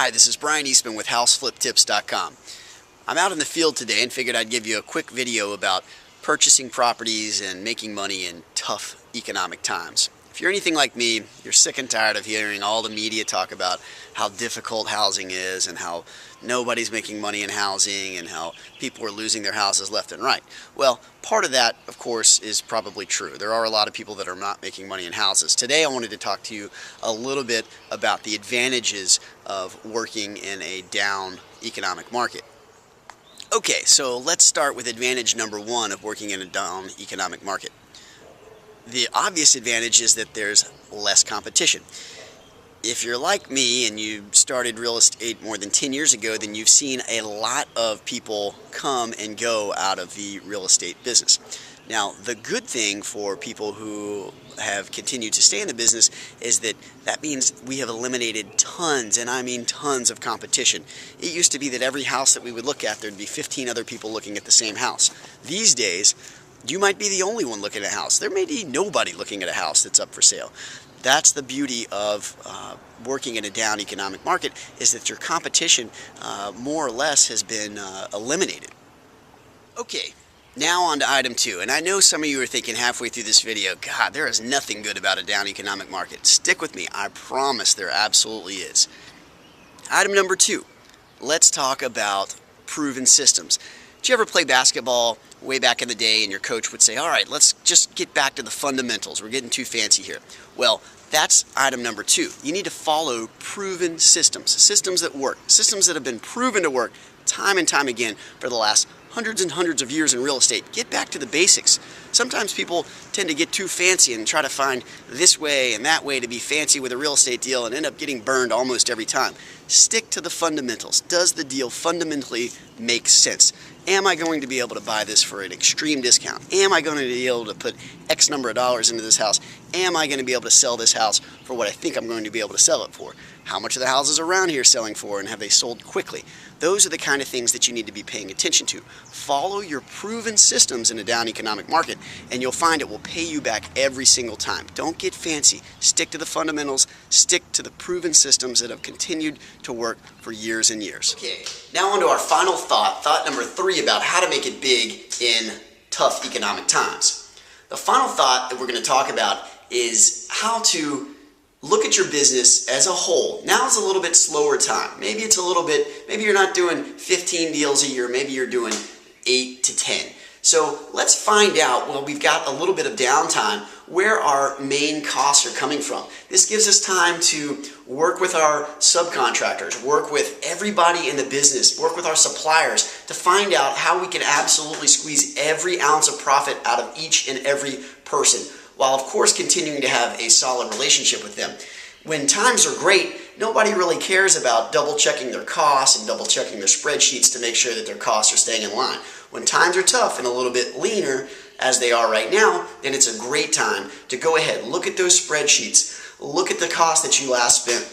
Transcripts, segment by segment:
Hi, this is Brian Eastman with HouseFlipTips.com. I'm out in the field today and figured I'd give you a quick video about purchasing properties and making money in tough economic times. If you're anything like me, you're sick and tired of hearing all the media talk about how difficult housing is and how nobody's making money in housing and how people are losing their houses left and right. Well, part of that, of course, is probably true. There are a lot of people that are not making money in houses. Today I wanted to talk to you a little bit about the advantages of working in a down economic market. Okay, so let's start with advantage number one of working in a down economic market. The obvious advantage is that there's less competition. If you're like me and you started real estate more than 10 years ago, then you've seen a lot of people come and go out of the real estate business. Now, the good thing for people who have continued to stay in the business is that means we have eliminated tons, and I mean tons, of competition. It used to be that every house that we would look at, there'd be 15 other people looking at the same house. These days, you might be the only one looking at a house. There may be nobody looking at a house that's up for sale. That's the beauty of working in a down economic market, is that your competition more or less has been eliminated. Okay, now on to item two. And I know some of you are thinking halfway through this video, God, there is nothing good about a down economic market. Stick with me. I promise there absolutely is. Item number two, let's talk about proven systems. Did you ever play basketball way back in the day and your coach would say, all right, let's just get back to the fundamentals. We're getting too fancy here. Well, that's item number two. You need to follow proven systems, systems that work, systems that have been proven to work time and time again for the last hundreds and hundreds of years in real estate. Get back to the basics. Sometimes people tend to get too fancy and try to find this way and that way to be fancy with a real estate deal and end up getting burned almost every time. Stick to the fundamentals. Does the deal fundamentally make sense? Am I going to be able to buy this for an extreme discount? Am I going to be able to put X number of dollars into this house? Am I going to be able to sell this house for what I think I'm going to be able to sell it for? How much are the houses around here selling for, and have they sold quickly? Those are the kind of things that you need to be paying attention to. Follow your proven systems in a down economic market, and you'll find it will pay you back every single time. Don't get fancy. Stick to the fundamentals. Stick to the proven systems that have continued to work for years and years. Okay, now on to our final thought number three about how to make it big in tough economic times. The final thought that we're going to talk about is how to look at your business as a whole. Now is a little bit slower time. Maybe you're not doing 15 deals a year, maybe you're doing 8 to 10. So let's find out, well, we've got a little bit of downtime, where our main costs are coming from. This gives us time to work with our subcontractors, work with everybody in the business, work with our suppliers to find out how we can absolutely squeeze every ounce of profit out of each and every person, while of course continuing to have a solid relationship with them. When times are great, nobody really cares about double checking their costs and double checking their spreadsheets to make sure that their costs are staying in line. When times are tough and a little bit leaner, as they are right now, then it's a great time to go ahead, look at those spreadsheets, look at the costs that you last spent,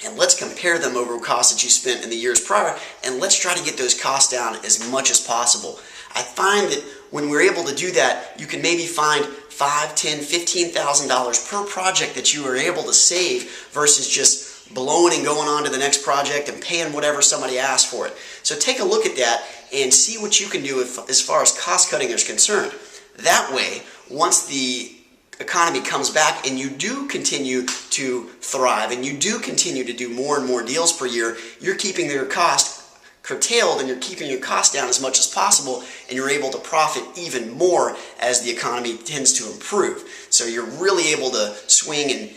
and let's compare them over costs that you spent in the years prior, and let's try to get those costs down as much as possible. I find that when we're able to do that, you can maybe find $5,000, $10,000, $15,000 per project that you are able to save versus just blowing and going on to the next project and paying whatever somebody asks for it. So take a look at that and see what you can do as far as cost cutting is concerned. That way, once the economy comes back and you do continue to thrive and you do continue to do more and more deals per year, you're keeping your cost curtailed and you're keeping your costs down as much as possible, and you're able to profit even more as the economy tends to improve. So you're really able to swing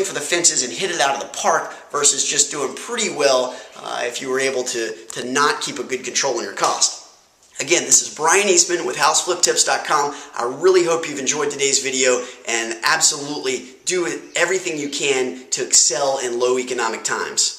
for the fences and hit it out of the park versus just doing pretty well if you were able to not keep a good control on your cost. Again, this is Brian Eastman with HouseFlipTips.com. I really hope you've enjoyed today's video, and absolutely do everything you can to excel in low economic times.